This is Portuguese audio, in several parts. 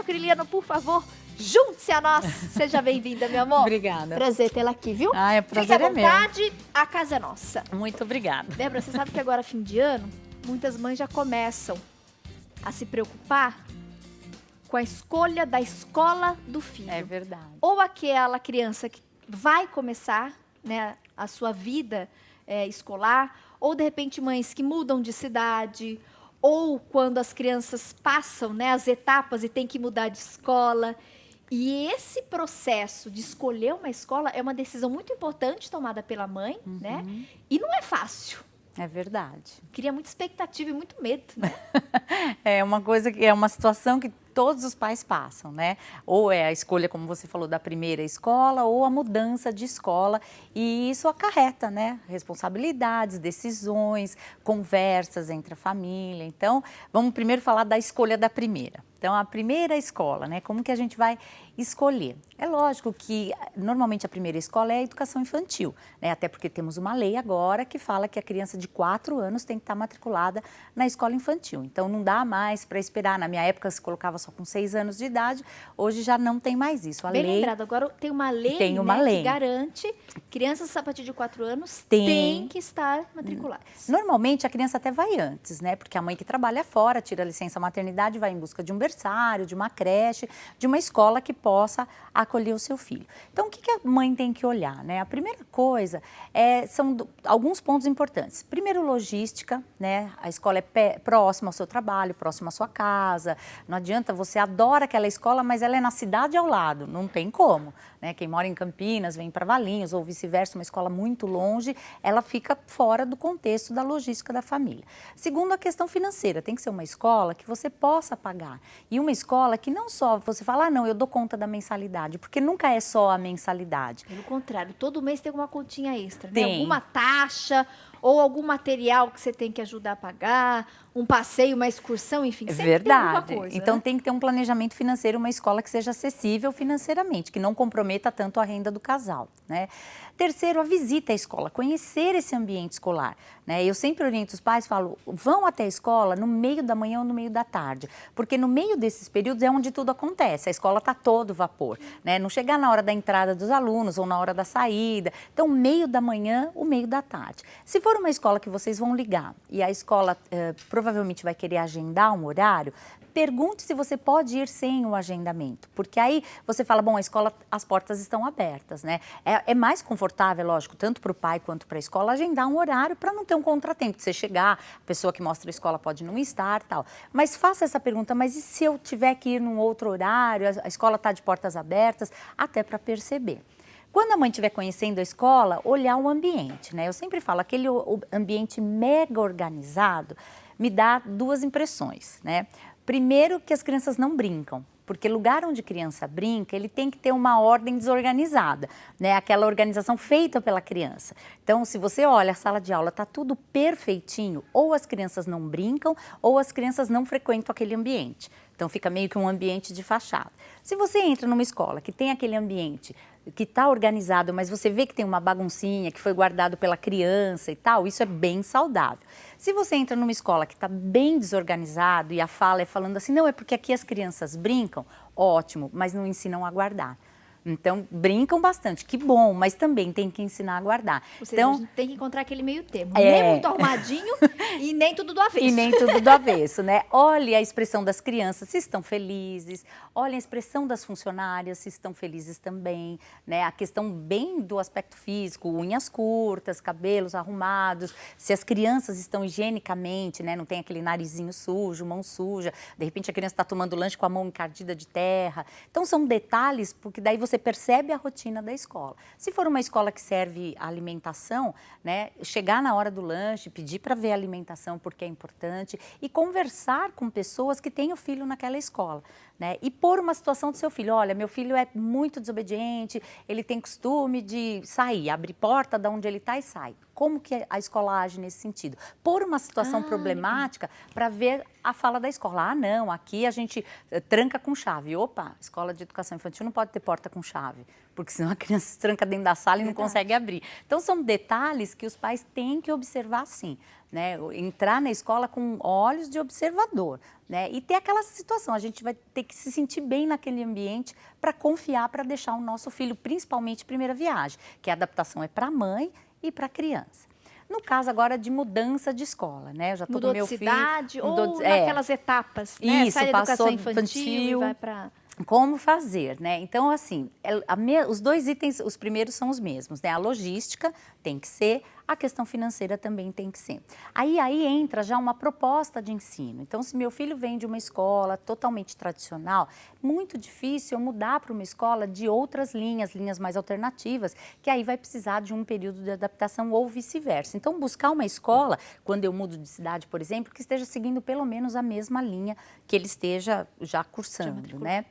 Criliano, por favor, junte-se a nós. Seja bem-vinda, meu amor. Obrigada. Prazer tê-la aqui, viu? Ah, prazer Fique à é meu. vontade, a casa é nossa. Muito obrigada. Débora, você sabe que agora, fim de ano, muitas mães já começam a se preocupar com a escolha da escola do filho. É verdade. Ou aquela criança que vai começar, né, a sua vida escolar, ou de repente mães que mudam de cidade, ou quando as crianças passam, né, as etapas e tem que mudar de escola. E esse processo de escolher uma escola é uma decisão muito importante tomada pela mãe, né? E não é fácil. É verdade. Cria muita expectativa e muito medo, né? É uma coisa que é uma situação que todos os pais passam, né? Ou é a escolha, como você falou, da primeira escola, ou a mudança de escola. E isso acarreta, né? Responsabilidades, decisões, conversas entre a família. Então, vamos primeiro falar da escolha da primeira. Então, a primeira escola, né? Como que a gente vai escolher? É lógico que, normalmente, a primeira escola é a educação infantil, né? Até porque temos uma lei agora que fala que a criança de 4 anos tem que estar matriculada na escola infantil. Então, não dá mais para esperar. Na minha época, se colocava só com 6 anos de idade, hoje já não tem mais isso. Bem lembrado, agora tem uma lei, que garante que crianças a partir de 4 anos têm que estar matriculadas. Normalmente, a criança até vai antes, né? Porque a mãe que trabalha fora, tira a licença maternidade, vai em busca de um berçário, de uma creche, de uma escola que possa acolher o seu filho. Então, o que a mãe tem que olhar, né? A primeira coisa são alguns pontos importantes. Primeiro, logística, né? A escola é próxima ao seu trabalho, próxima à sua casa. Não adianta, você adora aquela escola, mas ela é na cidade ao lado. Não tem como, né? Quem mora em Campinas vem para Valinhos ou vice-versa, uma escola muito longe, ela fica fora do contexto da logística da família. Segundo, a questão financeira. Tem que ser uma escola que você possa pagar. E uma escola que não só você fala, ah, não, eu dou conta da mensalidade, porque nunca é só a mensalidade. Pelo contrário, todo mês tem alguma continha extra, tem. Né? Alguma taxa ou algum material que você tem que ajudar a pagar, um passeio, uma excursão, enfim, sempre verdade. tem alguma coisa. Então, né? Tem que ter um planejamento financeiro, uma escola que seja acessível financeiramente, que não comprometa tanto a renda do casal, né? Terceiro, a visita à escola, conhecer esse ambiente escolar, né? Eu sempre oriento os pais, falo, vão até a escola no meio da manhã ou no meio da tarde, porque no meio desses períodos é onde tudo acontece, a escola está todo vapor, né? Não chegar na hora da entrada dos alunos ou na hora da saída, então meio da manhã, o meio da tarde. Se for uma escola que vocês vão ligar e a escola provavelmente vai querer agendar um horário, pergunte se você pode ir sem o agendamento, porque aí você fala, bom, a escola, as portas estão abertas, né? É mais confortável, lógico, tanto para o pai quanto para a escola, agendar um horário para não ter um contratempo, de você chegar, a pessoa que mostra a escola pode não estar, tal. Mas faça essa pergunta, mas e se eu tiver que ir num outro horário, a escola está de portas abertas, até para perceber. Quando a mãe estiver conhecendo a escola, olhar o ambiente, né? Eu sempre falo, aquele ambiente mega organizado me dá duas impressões, né? Primeiro, que as crianças não brincam, porque lugar onde criança brinca, ele tem que ter uma ordem desorganizada, né? Aquela organização feita pela criança. Então, se você olha a sala de aula, tá tudo perfeitinho, ou as crianças não brincam, ou as crianças não frequentam aquele ambiente. Então, fica meio que um ambiente de fachada. Se você entra numa escola que tem aquele ambiente que está organizado, mas você vê que tem uma baguncinha, que foi guardado pela criança e tal, isso é bem saudável. Se você entra numa escola que está bem desorganizado e a fala é falando assim, não, é porque aqui as crianças brincam, ótimo, mas não ensinam a guardar. Então, brincam bastante, que bom, mas também tem que ensinar a guardar. Ou seja, então, a gente tem que encontrar aquele meio termo. Nem muito arrumadinho e nem tudo do avesso. E nem tudo do avesso, né? Olhe a expressão das crianças, se estão felizes. Olhe a expressão das funcionárias, se estão felizes também, né? A questão bem do aspecto físico, unhas curtas, cabelos arrumados, se as crianças estão higienicamente, né? Não tem aquele narizinho sujo, mão suja. De repente, a criança está tomando lanche com a mão encardida de terra. Então, são detalhes, porque daí você percebe a rotina da escola. Se for uma escola que serve alimentação, né, chegar na hora do lanche, pedir para ver a alimentação porque é importante e conversar com pessoas que têm o filho naquela escola, né, e pôr uma situação do seu filho, olha, meu filho é muito desobediente, ele tem costume de sair, abre porta de onde ele está e sai. como que a escola age nesse sentido. Por uma situação problemática para ver a fala da escola. Ah, não, aqui a gente tranca com chave. Opa, escola de educação infantil não pode ter porta com chave, porque senão a criança se tranca dentro da sala e não consegue abrir. Então, são detalhes que os pais têm que observar sim, né? Entrar na escola com olhos de observador, né? E ter aquela situação, a gente vai ter que se sentir bem naquele ambiente para confiar, para deixar o nosso filho, principalmente primeira viagem, que a adaptação é para a mãe e para a criança. No caso agora de mudança de escola, né? Eu já tô com meu filho. Mudou de cidade ou naquelas etapas, né? Isso, Sai da passou educação infantil e vai para... Como fazer, né? Então, assim, os dois itens, os primeiros são os mesmos, né? A logística tem que ser, a questão financeira também tem que ser. Aí entra já uma proposta de ensino. Então, se meu filho vem de uma escola totalmente tradicional, muito difícil eu mudar para uma escola de outras linhas mais alternativas, que aí vai precisar de um período de adaptação ou vice-versa. Então, buscar uma escola, quando eu mudo de cidade, por exemplo, que esteja seguindo pelo menos a mesma linha que ele esteja já cursando, né?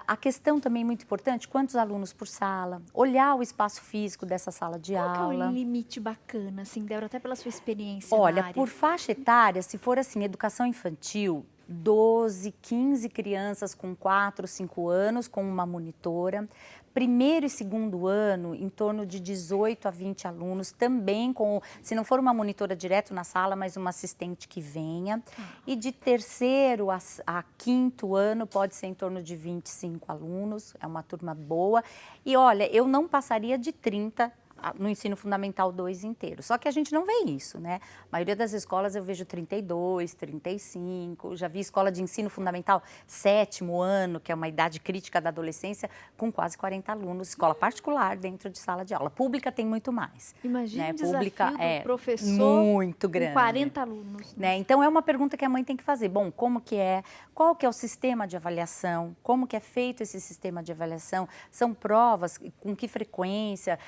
A questão também muito importante, quantos alunos por sala, olhar o espaço físico dessa sala de aula. Qual que é o limite bacana, assim, Débora, até pela sua experiência Olha, na área? por faixa etária, se for assim, educação infantil, 12, 15 crianças com 4, 5 anos, com uma monitora. Primeiro e segundo ano, em torno de 18 a 20 alunos, também com, se não for uma monitora direto na sala, mas uma assistente que venha. E de terceiro a quinto ano, pode ser em torno de 25 alunos, é uma turma boa. E olha, eu não passaria de 30 no ensino fundamental 2 inteiro. Só que a gente não vê isso, né? A maioria das escolas eu vejo 32, 35, já vi escola de ensino fundamental 7º ano, que é uma idade crítica da adolescência, com quase 40 alunos, escola particular dentro de sala de aula. Pública tem muito mais. Imagina, né? o desafio Pública do professor muito grande. com 40 alunos. Né? Então, é uma pergunta que a mãe tem que fazer. Bom, como que é? Qual que é o sistema de avaliação? Como que é feito esse sistema de avaliação? São provas? Com que frequência?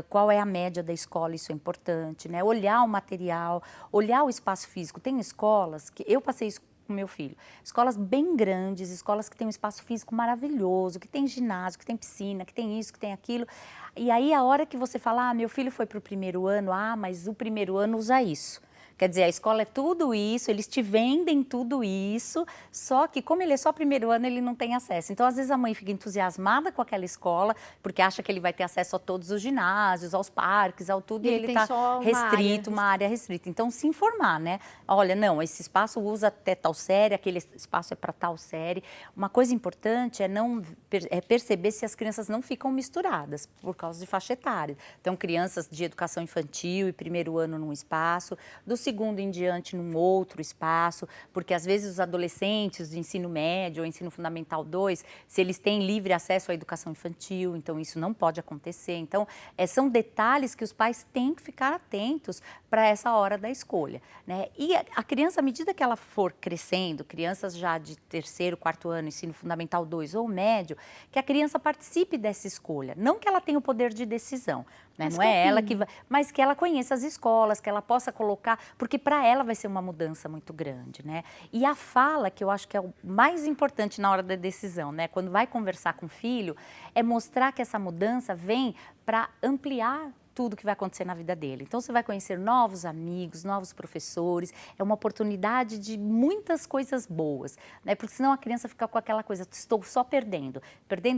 Qual é a média da escola? Isso é importante, né? Olhar o material, olhar o espaço físico. Tem escolas que eu passei isso com meu filho. Escolas bem grandes, escolas que têm um espaço físico maravilhoso, que tem ginásio, que tem piscina, que tem isso, que tem aquilo. E aí, a hora que você fala, meu filho foi para o primeiro ano, mas o primeiro ano usa isso. Quer dizer, a escola é tudo isso, eles te vendem tudo isso, só que como ele é só primeiro ano, ele não tem acesso. Então, às vezes, a mãe fica entusiasmada com aquela escola, porque acha que ele vai ter acesso a todos os ginásios, aos parques, ao tudo, e ele está restrito, uma área restrita. Então, se informar, né? Olha, não, esse espaço usa até tal série, aquele espaço é para tal série. Uma coisa importante é perceber se as crianças não ficam misturadas, por causa de faixa etária. Então, crianças de educação infantil e primeiro ano num espaço, do segundo em diante num outro espaço, porque às vezes os adolescentes de ensino médio ou ensino fundamental 2, se eles têm livre acesso à educação infantil, então isso não pode acontecer. Então, são detalhes que os pais têm que ficar atentos para essa hora da escolha, né? E a criança, à medida que ela for crescendo, crianças já de terceiro, quarto ano, ensino fundamental 2 ou médio, que a criança participe dessa escolha, não que ela tenha o poder de decisão, né? Não é ela que vai, mas que ela conheça as escolas, que ela possa colocar, porque para ela vai ser uma mudança muito grande, né? E a fala, que eu acho que é o mais importante na hora da decisão, né? Quando vai conversar com o filho, é mostrar que essa mudança vem para ampliar tudo que vai acontecer na vida dele. Então, você vai conhecer novos amigos, novos professores, é uma oportunidade de muitas coisas boas, né? Porque senão a criança fica com aquela coisa, estou só perdendo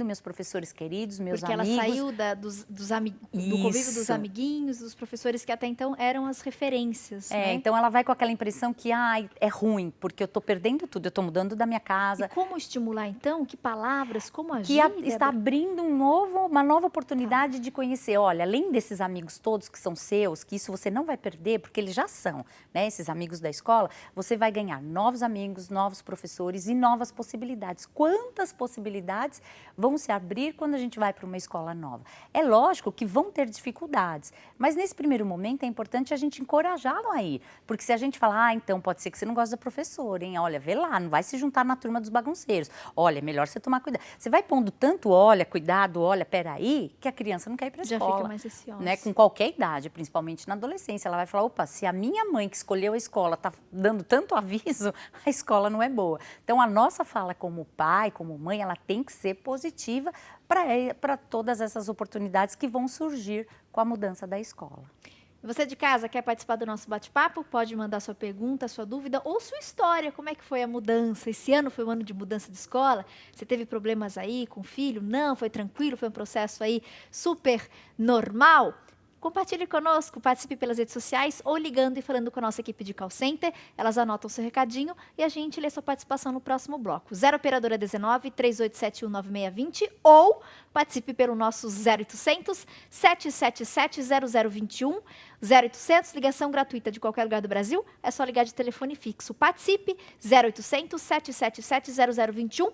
meus professores queridos, meus amigos. Porque ela saiu do convívio dos amiguinhos, dos professores que até então eram as referências, né? Então ela vai com aquela impressão que, é ruim, porque eu estou perdendo tudo, eu estou mudando da minha casa. E como estimular, então? Que palavras, como agir? Que está abrindo uma nova oportunidade de conhecer. Olha, além desses amigos todos que são seus, que isso você não vai perder, porque eles já são, né? Esses amigos da escola, você vai ganhar novos amigos, novos professores e novas possibilidades. Quantas possibilidades vão se abrir quando a gente vai para uma escola nova? É lógico que vão ter dificuldades, mas nesse primeiro momento é importante a gente encorajá-lo a ir, porque se a gente falar, então pode ser que você não gosta da professora, hein? Olha, vê lá, não vai se juntar na turma dos bagunceiros. Olha, é melhor você tomar cuidado. Você vai pondo tanto olha, cuidado, olha, peraí, que a criança não quer ir para a escola. Já fica mais receosa. Né? Com qualquer idade, principalmente na adolescência, ela vai falar, opa, se a minha mãe que escolheu a escola está dando tanto aviso, a escola não é boa. Então, a nossa fala como pai, como mãe, ela tem que ser positiva para todas essas oportunidades que vão surgir com a mudança da escola. Você de casa quer participar do nosso bate-papo? Pode mandar sua pergunta, sua dúvida ou sua história. Como é que foi a mudança? Esse ano foi um ano de mudança de escola? Você teve problemas aí com o filho? Não, foi tranquilo? Foi um processo aí super normal? Compartilhe conosco, participe pelas redes sociais ou ligando e falando com a nossa equipe de call center. Elas anotam seu recadinho e a gente lê sua participação no próximo bloco. 0 operadora 19 3871 9620 ou participe pelo nosso 0800 777 0021. 0800, ligação gratuita de qualquer lugar do Brasil. É só ligar de telefone fixo. Participe 0800 777 0021